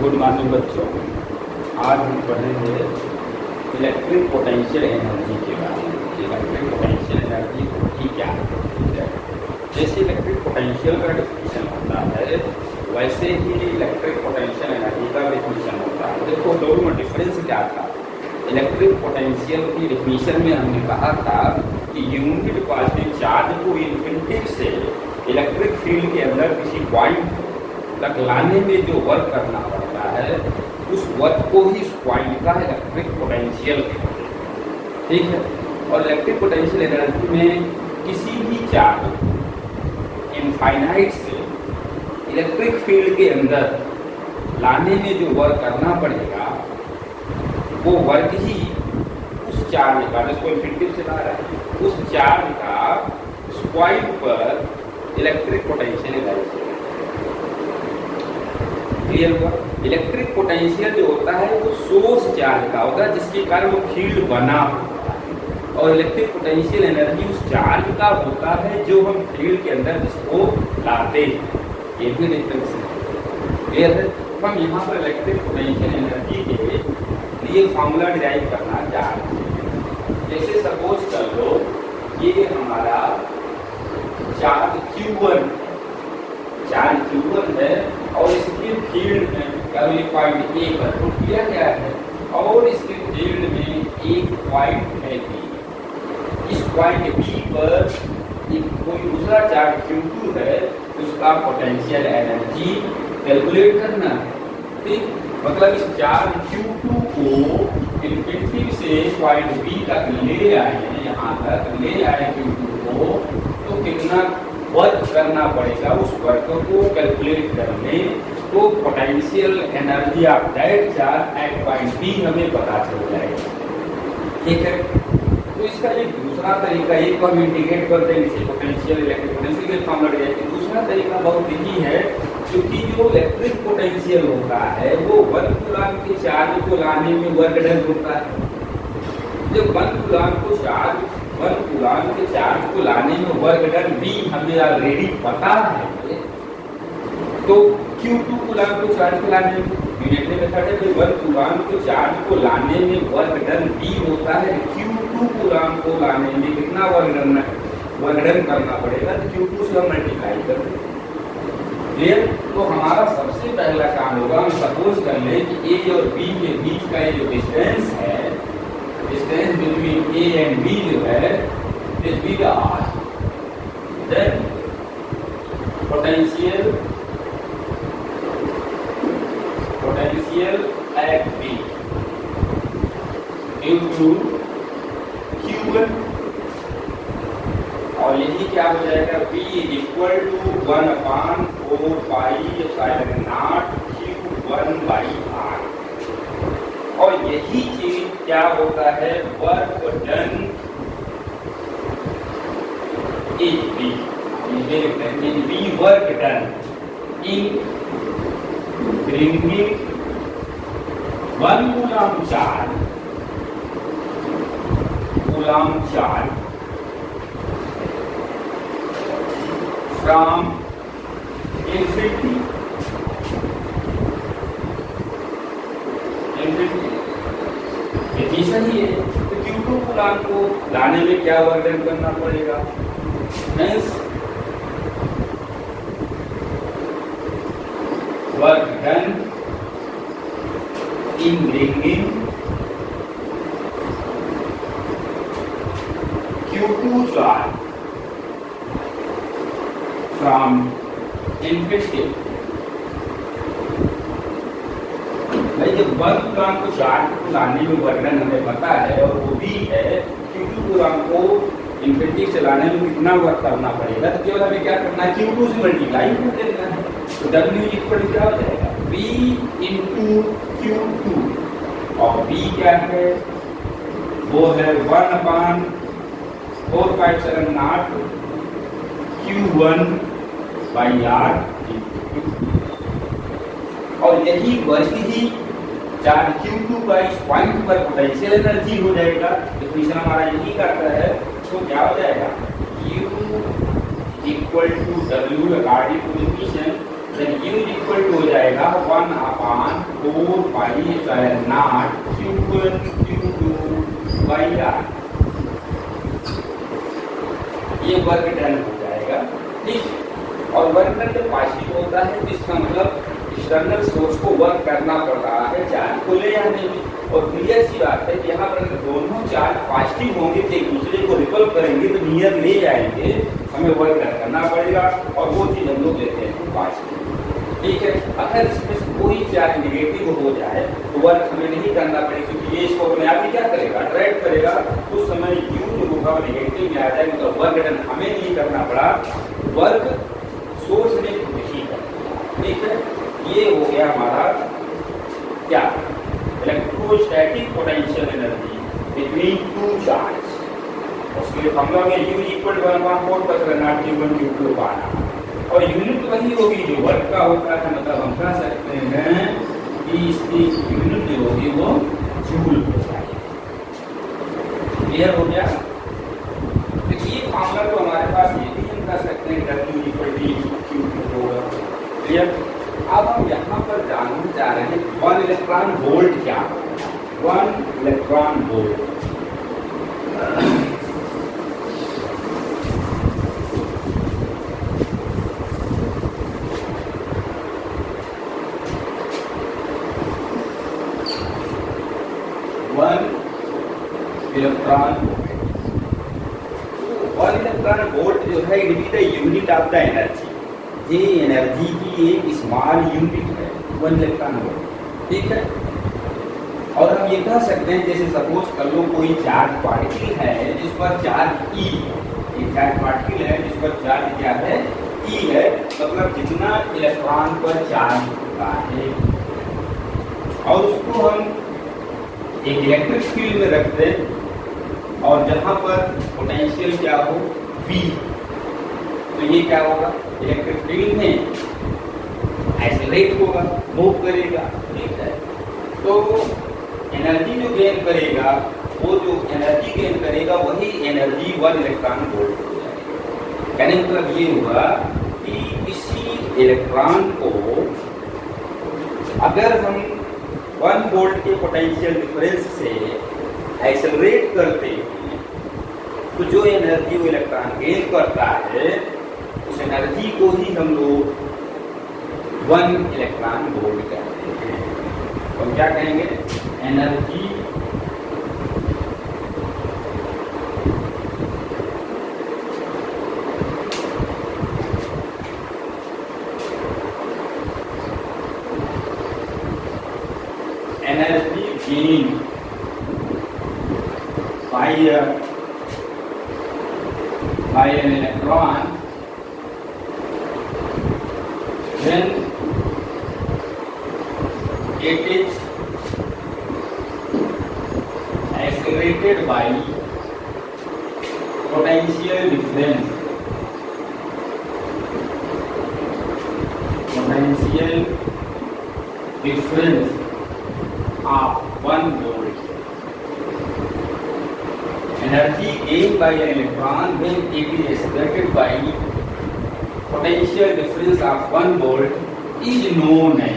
Good morning बच्चों। आज हम पढ़ेंगे इलेक्ट्रिक पोटेंशियल एनर्जी के बारे में। इलेक्ट्रिक पोटेंशियल एनर्जी की क्या है? जैसे इलेक्ट्रिक पोटेंशियल का डिफिनीशन होता है वैसे ही इलेक्ट्रिक पोटेंशियल एनर्जी का डिफिनीशन होता है। देखो दोनों में डिफरेंस क्या था। इलेक्ट्रिक पोटेंशियल की डिफिनीशन में हमने कहा था कि यूनिट पॉजिटिव चार्ज को इन्फिनिटी से इलेक्ट्रिक फील्ड के अंदर किसी पॉइंट तक लाने में जो वर्क करना पड़ता है उस वर्क को ही इस पॉइंट का इलेक्ट्रिक पोटेंशियल कहते हैं। ठीक है। और इलेक्ट्रिक पोटेंशियल एनर्जी में किसी भी चार्ज इनफाइनाइट से इलेक्ट्रिक फील्ड के अंदर लाने में जो वर्क करना पड़ेगा वो वर्क ही उस चार्ज का, जिसको इन्फिनिटी से ला रहा है, उस चार्ज का उस पॉइंट पर इलेक्ट्रिक पोटेंशियल एनर्जी। क्लियर हुआ? इलेक्ट्रिक पोटेंशियल जो होता है वो सोर्स चार्ज का होता है जिसके कारण वो फील्ड बना होता है, और इलेक्ट्रिक पोटेंशियल एनर्जी उस चार्ज का होता है जो हम फील्ड के अंदर जिसको लाते हैं। ये भी डिफरेंस है। क्लियर है? हम यहाँ पर इलेक्ट्रिक पोटेंशियल एनर्जी के लिए फॉर्मूला डिराइव करना चाह रहे हैं। जैसे सपोज कर लो ये हमारा चार्ज Q1 है और इसके फील्ड में एक पॉइंट ए पर पुट किया गया है और इसके फील्ड में एक पॉइंट है बी। इस पॉइंट बी पर एक कोई दूसरा चार्ज Q2 है, उसका पोटेंशियल एनर्जी कैलकुलेट करना है। ठीक, मतलब इस चार्ज Q2 को इन्फिनिटी से पॉइंट बी तक ले आए हैं, यहाँ तक ले आए Q2 को, तो कितना वर्क करना पड़ेगा उस वर्क को कैलकुलेट करने तो potential energy of that charge at point B हमें पता चल जाएगा। ठीक है। तो इसका एक दूसरा तरीका, एक को हम इंडिकेट करते हैं इसे पोटेंशियल इलेक्ट्रिक पोटेंशियल के फॉर्मूला डिराइव। दूसरा तरीका बहुत ही है, क्योंकि जो इलेक्ट्रिक पोटेंशियल होता है वो 1 कूलम्ब के चार्ज को लाने में वर्क डन होता है। जब 1 कूलम्ब के चार्ज को लाने में वर्क डन भी हमें ऑलरेडी पता है, तो Q2 कूलम्ब को चार्ज को लाने में यूनिटरी मेथड है, तो 1 कूलम्ब को चार्ज को लाने में वर्क डन भी होता है। Q2 कूलम्ब को लाने में कितना वर्क डन करना पड़ेगा, तो Q2 से हम मल्टीप्लाई कर दें। क्लियर? तो हमारा सबसे पहला काम होगा, हम सपोज कर ले कि ए और बी के बीच का ये जो डिस्टेंस है, distance between A and B जो है is B the R. Then potential at B into Q1, और यही क्या हो जाएगा, B equal to 1/4 pi epsilon naught Q1/R। और यही चीज क्या होता है, work done is B work done in bringing 1 coulomb charge from infinity ये सही है। तो Q2 कूलम्ब को लाने में क्या वर्क डन करना पड़ेगा, work done in bringing Q2 charge from infinity. भाई जब 1 कूलम्ब को चार्ज को लाने में वर्क डन हमें पता है और वो भी है Q2 कूलम्ब को इन्फिनिटी से लाने में कितना वर्क करना पड़ेगा, तो केवल हमें क्या करना है, Q2 से मल्टीप्लाई कर देना है। तो W इक्वल क्या हो जाएगा, V इंटू Q2, और V क्या है, वो है 1/4 पाई एप्सिलॉन नॉट Q1/R। और यही वर्क ही चार्ज Q2 का इस पॉइंट पर पोटेंशियल एनर्जी हो जाएगा। डिफिनीशन हमारा यही करता है, तो क्या हो जाएगा, Q equal to W according to definition, then U is equal to हो जाएगा 1/4π0 Q1 Q2 बाई R। ये वर्क डन हो जाएगा, ठीक। और वर्क डन जब पॉजिटिव होता है तो इसका मतलब एक्सटर्नल सोर्स को वर्क करना पड़ रहा है चार्ज को ले आने में। और क्लियर सी बात है कि यहाँ पर अगर दोनों चार्ज पॉजिटिव होंगे तो एक दूसरे को रिपल करेंगे तो नियर ले जाएंगे, हमें वर्क करना पड़ेगा और वो चीज हम लोग लेते हैं पॉजिटिव, ठीक है। अगर इसमें कोई चार्ज नेगेटिव हो जाए तो वर्क हमें नहीं करना पड़ेगा, क्योंकि ये इसको अपने आप ही क्या करेगा, अट्रैक्ट करेगा। उस समय क्यू जो होगा नेगेटिव में आ जाएगा, मतलब वर्क डन हमें नहीं करना पड़ा, वर्क सोर्स ने नहीं करना, ठीक है। ये हो गया हमारा क्या, electrostatic potential energy between two charge. उसके लिए हम लोग U इक्वल 1/4π0 पाना, और यूनिट वही होगी जो वर्क का होता है, मतलब हम कह सकते हैं कि इसकी यूनिट जो होगी वो जूल हो जाएगी। क्लियर हो गया। तो ये फॉर्मूला तो हमारे पास ये भी हम कह सकते हैं W इक्वल D Q होगा। क्लियर। अब हम यहाँ पर जानना चाह रहे हैं 1 इलेक्ट्रॉन वोल्ट क्या होता है। 1 इलेक्ट्रॉन वोल्ट 1 इलेक्ट्रॉन वोल्ट जो है it is the unit of the energy. ये एनर्जी की एक स्मॉल यूनिट है 1 इलेक्ट्रॉन वोल्ट, ठीक है। और हम ये कह सकते हैं जैसे सपोज कर लो कोई चार्ज पार्टिकल है जिस पर चार्ज E, एक चार्ज पार्टिकल है जिस पर चार्ज क्या है, E है, मतलब जितना इलेक्ट्रॉन पर चार्ज होता है, और उसको हम एक इलेक्ट्रिक फील्ड में रखते हैं, और जहां पर पोटेंशियल क्या हो V, तो ये क्या होगा, इलेक्ट्रिक फील्ड में एक्सेलरेट होगा, मूव करेगा, ठीक है। तो एनर्जी जो गेन करेगा, वो जो एनर्जी गेन करेगा वही एनर्जी 1 इलेक्ट्रॉन वोल्ट हो जाएगी। कहने मतलब ये हुआ कि किसी इलेक्ट्रॉन को अगर हम 1 वोल्ट के पोटेंशियल डिफरेंस से एक्सेलरेट करते हैं तो जो एनर्जी वो इलेक्ट्रॉन गेन करता है उस एनर्जी को ही हम लोग 1 इलेक्ट्रॉन वोल्ट कहते हैं। तो हम क्या कहेंगे, energy gain by an electron when it is accelerated by potential difference of 1 volt. Energy gained by an electron when it is accelerated by potential difference of 1 volt is known as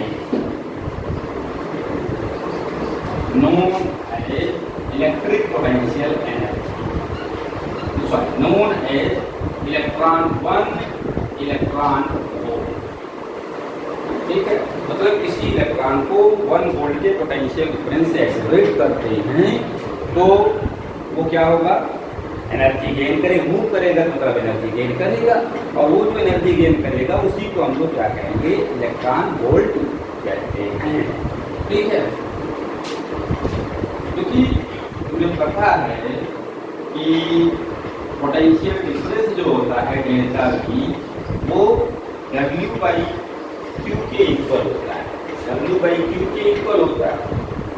electric potential energy. Sorry, known as electron 1 electron volt. ठीक है, मतलब किसी electron को 1 volt के potential difference से accelerate करते हैं तो वो क्या होगा, एनर्जी गेन करेगा, मूव करेगा, मतलब एनर्जी गेन करेगा, और वो जो एनर्जी गेन करेगा उसी को हम लोग क्या कहेंगे, इलेक्ट्रॉन वोल्ट कहते हैं। ठीक है, क्योंकि मुझे पता है कि पोटेंशियल डिफरेंस जो होता है डेल्टा V वो W/Q के इक्वल होता है, W/Q के इक्वल होता है।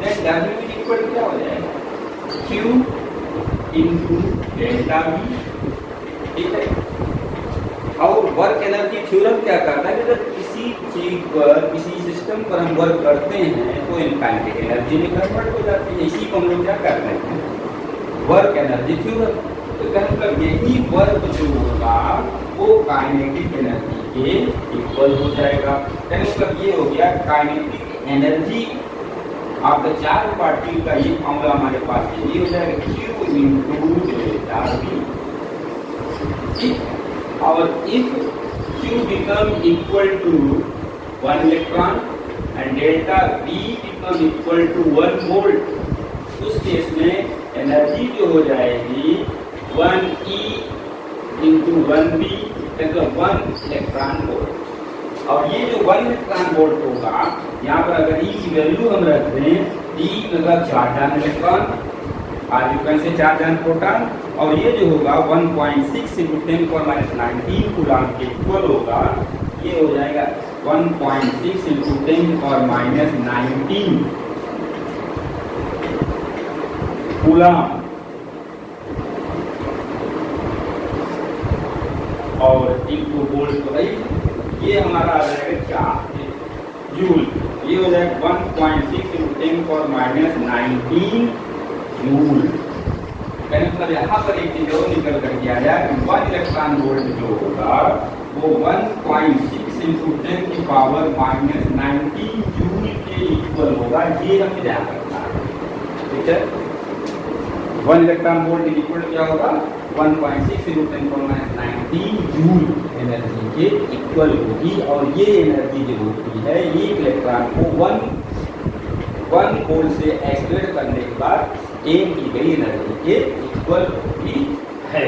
देन W इक्वल क्या हो जाएगा, Q इंटू डेल्टा V। ठीक है, और वर्क एनर्जी थ्योरम क्या करता है कि जब किसी चीज पर, किसी सिस्टम पर हम वर्क करते हैं तो काइनेटिक एनर्जी में कन्वर्ट हो जाती है। इसी को हम लोग क्या करते हैं, वर्क एनर्जी थ्योरम। तो मतलब यही वर्क जो होगा वो काइनेटिक एनर्जी के इक्वल हो जाएगा। मतलब ये हो गया kinetic energy of the charge particle का ये फॉर्मूला हमारे पास है, ये हो जाएगा Q इंटू डेल्टा V। ठीक, और if Q become equal to 1 electron and delta V become equal to 1 volt, उस केस में एनर्जी जो हो जाएगी 1E इंटू 1V, मतलब 1 इलेक्ट्रॉन वोल्ट। और ये जो 1 इलेक्ट्रॉन वोल्ट होगा, यहाँ पर अगर E की वैल्यू हम रख दें, E मतलब चार्ज इलेक्ट्रॉन, और you can say charge proton, और ये जो होगा 1.6 इंटू 10⁻19 कूलम के इक्वल होगा। ये हो जाएगा 1.6 इंटू 10⁻19 कूलम, और इंटू वोल्ट तो भाई ये हमारा आ जाएगा 4 जूल। ये हो जाएगा 1.6 इंटू 10⁻19 जूल। मतलब यहाँ पर एक चीज और निकल कर के आ जाए, 1 इलेक्ट्रॉन वोल्ट जो होगा वो 1.6 इंटू 10⁻19 जूल के इक्वल होगा। ये हमें ध्यान रखना है, ठीक है। 1 इलेक्ट्रॉन वोल्ट इक्वल क्या होगा, 1.6 इंटू 10⁻19 जूल एनर्जी के इक्वल होगी। और ये एनर्जी जो होती है, ये इलेक्ट्रॉन को 1 वोल्ट से एक्सपेक्ट करने के बाद गेन की गई एनर्जी के इक्वल होती है।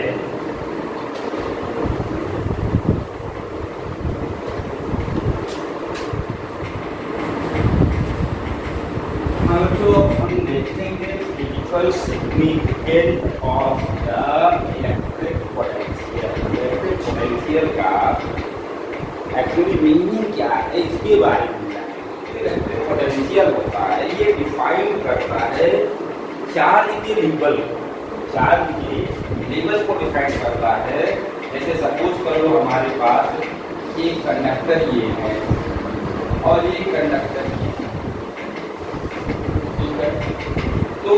तो हम देखेंगे physical significance of the electric potential. Electric potential का एक्चुअली मीनिंग क्या है, इसके बारे में जानेंगे। इलेक्ट्रिक पोटेंशियल होता है, ये डिफाइन करता है चार्ज के लेवल, चार्ज के लेवल को डिफाइन करता है। जैसे सपोज कर लो हमारे पास एक कंडक्टर ये है और ये कंडक्टर ये है, ठीक है। तो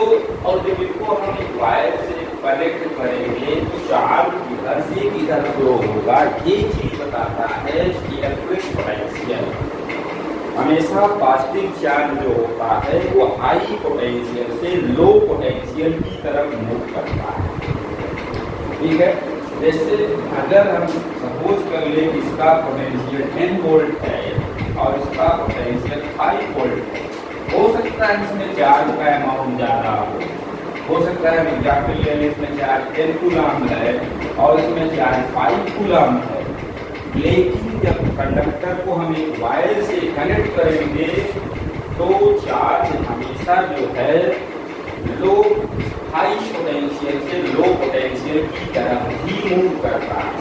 और जब इसको हम एक वायर से कनेक्ट करेंगे तो चार्ज इधर से किधर फ्लो होगा, ये चीज बताता है इलेक्ट्रिक पोटेंशियल। हमेशा पॉजिटिव चार्ज जो होता है वो हाई पोटेंशियल से लो पोटेंशियल की तरफ मूव करता है, ठीक है। जैसे अगर हम सपोज कर ले इसका पोटेंशियल 10 वोल्ट है और इसका पोटेंशियल 5 वोल्ट है, हो सकता है इसमें चार्ज का अमाउंट ज़्यादा हो सकता है एग्जाम्पल ले लें इसमें चार्ज 10 कूलम है और इसमें चार्ज 5 कूलम है। लेकिन जब कंडक्टर को हम एक वायर से कनेक्ट करेंगे तो चार्ज हमेशा जो है लो हाई पोटेंशियल से लो पोटेंशियल की तरफ ही मूव करता है,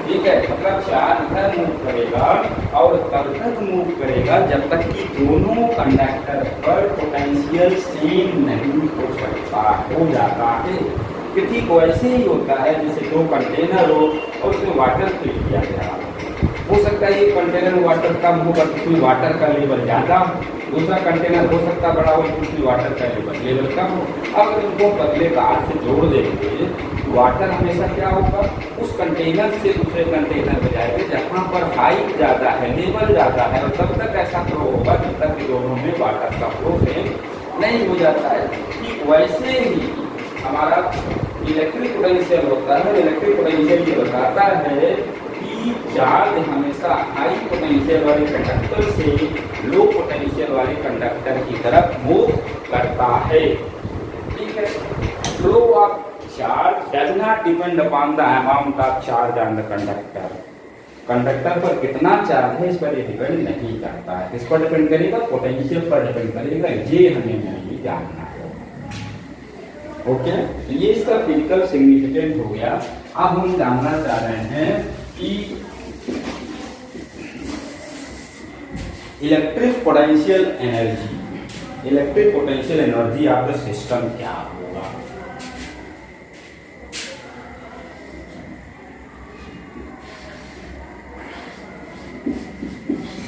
ठीक है। मतलब चार्ज इधर मूव करेगा और तब तक मूव करेगा जब तक कि दोनों कंडक्टर पर पोटेंशियल सेम नहीं हो जाता है। कि ठीक वैसे ही होता है जैसे 2 कंटेनर हो और उसमें वाटर फिल किया गया, हो सकता है ये कंटेनर में वाटर कम हो पर उसमें वाटर का लेवल ज़्यादा, दूसरा कंटेनर हो सकता बड़ा हो उसमें वाटर का लेवल कम हो। अब इनको बदले तार से जोड़ देंगे तो वाटर हमेशा क्या होगा, उस कंटेनर से दूसरे कंटेनर में जाएगा जहाँ पर हाइट ज़्यादा है, लेवल ज़्यादा है, और तब तक ऐसा फ्लो होगा जब तक दोनों में वाटर का फ्लो सेम नहीं हो जाता है। ठीक वैसे ही हमारा इलेक्ट्रिक पोटेंशियल होता है। इलेक्ट्रिक पोटेंशियल ये बताता है कि चार्ज हमेशा हाई पोटेंशियल वाले कंडक्टर से लो पोटेंशियल वाले कंडक्टर की तरफ मूव करता है, ठीक है। Flow of charge does not depend upon the amount of charge on the conductor. Conductor पर कितना चार्ज है इस पर ये डिपेंड नहीं करता है, इस पर डिपेंड करेगा, पोटेंशियल पर डिपेंड करेगा। ये हमें नहीं जानना है, ओके। ये इसका फिजिकल सिग्निफिकेंस हो गया। अब हम जानना चाह रहे हैं कि electric potential energy of the system क्या होगा।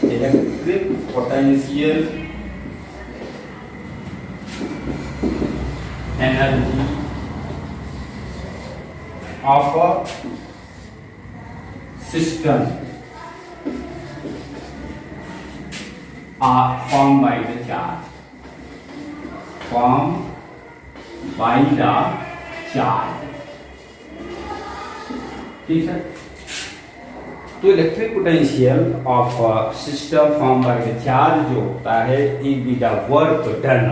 Electric potential energy of a system formed by the charge, formed by the charge। ठीक है, तो electric potential of system form by the charge जो होता है, it be the work done,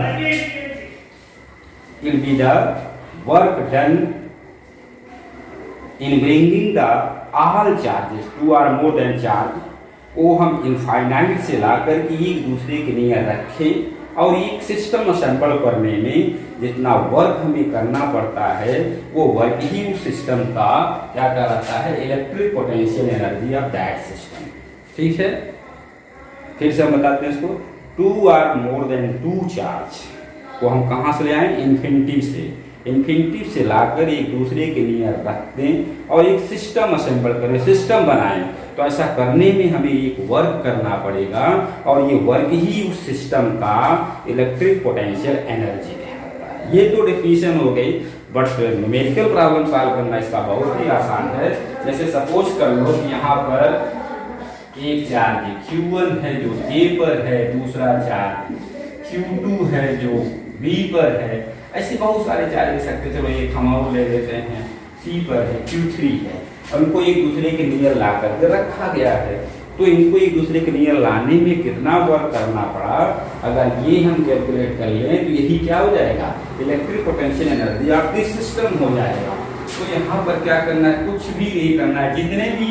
it be the work done in bringing the all charges two or more than charge, को हम infinite से लाकर के एक दूसरे के नियर रखें और एक सिस्टम असेंबल करने में जितना वर्क हमें करना पड़ता है वो वर्क ही उस सिस्टम का क्या कहलाता है, electric potential energy of that system. ठीक है, फिर से हम बताते हैं इसको, two or more than two charge को हम कहाँ से ले आए, इन्फिनिटिव से, इन्फिनिटिव से लाकर एक दूसरे के नियर रख दें और एक सिस्टम असेंबल करें, सिस्टम बनाएं। तो ऐसा करने में हमें एक वर्क करना पड़ेगा और ये वर्क ही उस सिस्टम का इलेक्ट्रिक पोटेंशियल एनर्जी कहलाता है। ये तो डेफिनेशन हो गई, बट न्यूमेरिकल प्रॉब्लम सॉल्व करना इसका बहुत ही आसान है। जैसे सपोज कर लो कि यहाँ पर एक चार्ज Q1 है जो A पर है, दूसरा चार्ज Q2 है जो B पर है, ऐसे बहुत सारे चार्ज ले सकते। चलो एक हम और ले लेते हैं, C पर है, Q3 है, और उनको एक दूसरे के नियर ला करके रखा गया है। तो इनको एक दूसरे के नियर लाने में कितना वर्क करना पड़ा, अगर ये हम कैलकुलेट कर लें तो यही क्या हो जाएगा, electric potential energy of this system हो जाएगा। तो यहाँ पर क्या करना है, कुछ भी नहीं करना है, जितने भी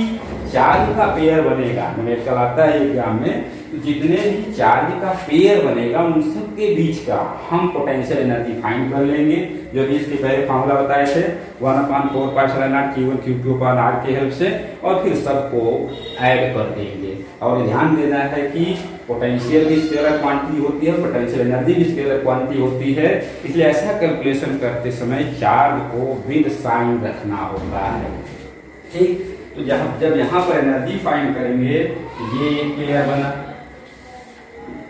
चार्ज का पेयर बनेगा, न्यूमेरिकल आता है एग्जाम में, तो जितने भी चार्ज का पेयर बनेगा उन सब के बीच का हम पोटेंशियल एनर्जी फाइंड कर लेंगे, जो भी इसके पहले फार्मूला बताए थे 1/4π0 Q1 Q2/r के हेल्प से, और फिर सबको ऐड कर देंगे। और ध्यान देना है कि पोटेंशियल भी स्केलर क्वांटिटी होती है, पोटेंशियल एनर्जी भी स्केलर क्वांटिटी होती है, इसलिए ऐसा कैलकुलेशन करते समय चार्ज को विद साइन रखना होता है। ठीक, तो जब यहाँ पर एनर्जी फाइंड करेंगे, ये एक पेयर बना,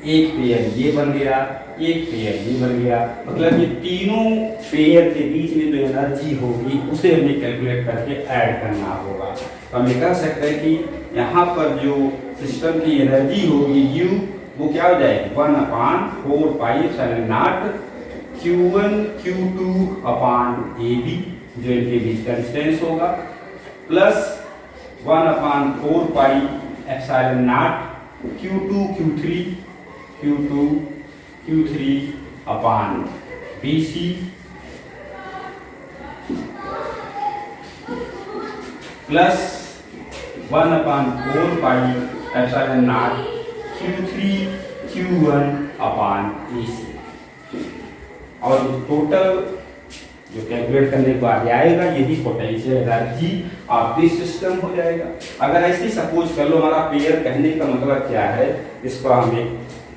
एक पेयर ये बन गया, एक पेयर ये बन गया, मतलब ये तीनों पेयर के बीच में जो एनर्जी होगी उसे हमें कैलकुलेट करके ऐड करना होगा। तो हम ये कह सकते हैं कि यहाँ पर जो सिस्टम की एनर्जी होगी U, वो क्या हो जाएगी 1/4π0 Q1 Q2/AB, जो इनके बीच का डिस्टेंस होगा, plus 1/4π0 Q2 Q3/BC, plus 1/4π0 Q3 Q1/AC। और टोटल जो कैलकुलेट करने के बाद आएगा यही potential energy of this system हो जाएगा। अगर ऐसे सपोज कर लो, हमारा पेयर कहने का मतलब क्या है, इसको हम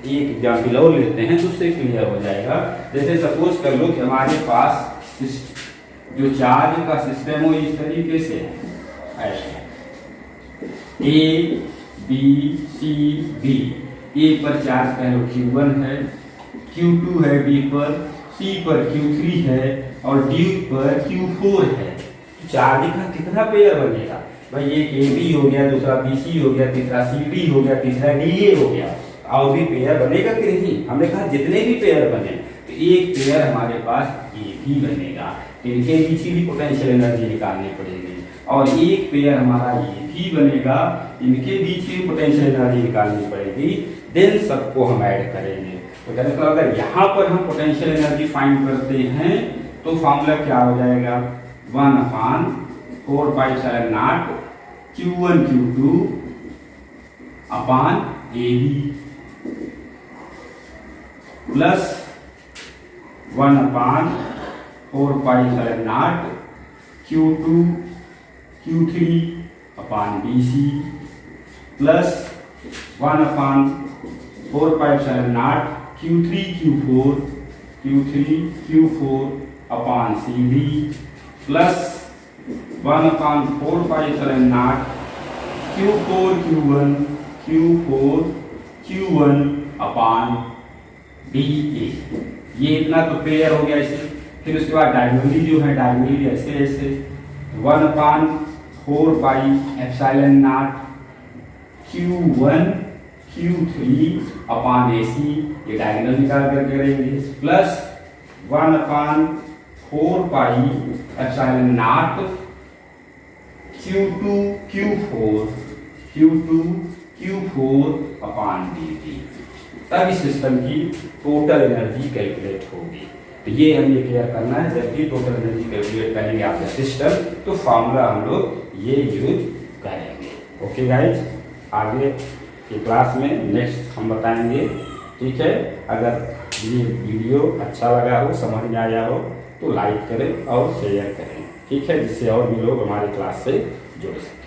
एक एग्जाम्पल और लेते हैं तो उससे क्लियर हो जाएगा। जैसे सपोज कर लो कि हमारे पास जो चार्ज का सिस्टम हो इस तरीके से ऐसे A B C D, A पर चार्ज कह लो Q1 है, Q2 है B पर, C पर Q3 है और D पर Q4 है। चार्ज का कितना पेयर बनेगा भाई, एक AB हो गया, दूसरा BC हो गया, तीसरा CD हो गया, तीसरा DA हो गया, और भी पेयर बनेगा कि नहीं। हमने कहा जितने भी पेयर बने तो एक पेयर हमारे पास ये भी बनेगा, इनके बीच की भी पोटेंशियल एनर्जी निकालनी पड़ेगी, और एक पेयर हमारा ये भी बनेगा, इनके बीच की पोटेंशियल एनर्जी निकालनी पड़ेगी, देन सबको हम ऐड करेंगे। तो कहने का अगर यहाँ पर हम पोटेंशियल एनर्जी फाइंड करते हैं तो फॉर्मूला क्या हो जाएगा, 1/4π0 Q1 Q2/AB, plus 1/4π0 Q2 Q3/BC, plus 1/4π0 Q3 Q4/CD, plus 1/4π0 Q4 Q1/BA। ये इतना तो पेयर हो गया इसे। फिर उसके बाद डायगोनली जो है, डायगोनली ऐसे ऐसे 1/4π0 Q1 Q3 अपॉन AC, ये डायगोनल निकाल कर करेंगे, plus 1 upon 4 pi epsilon not Q2 Q4 upon dt। तब इस सिस्टम की टोटल एनर्जी कैलकुलेट होगी। तो ये हमें क्लियर करना है, जब भी टोटल एनर्जी कैलकुलेट करेंगे आपका सिस्टम तो फॉर्मूला हम लोग ये यूज करेंगे। ओके गाइज, आगे की क्लास में नेक्स्ट हम बताएंगे। ठीक है, अगर ये वीडियो अच्छा लगा हो, समझ में आया हो तो लाइक करें और शेयर करें। ठीक है, जिससे और भी लोग हमारी क्लास से जुड़ सकें।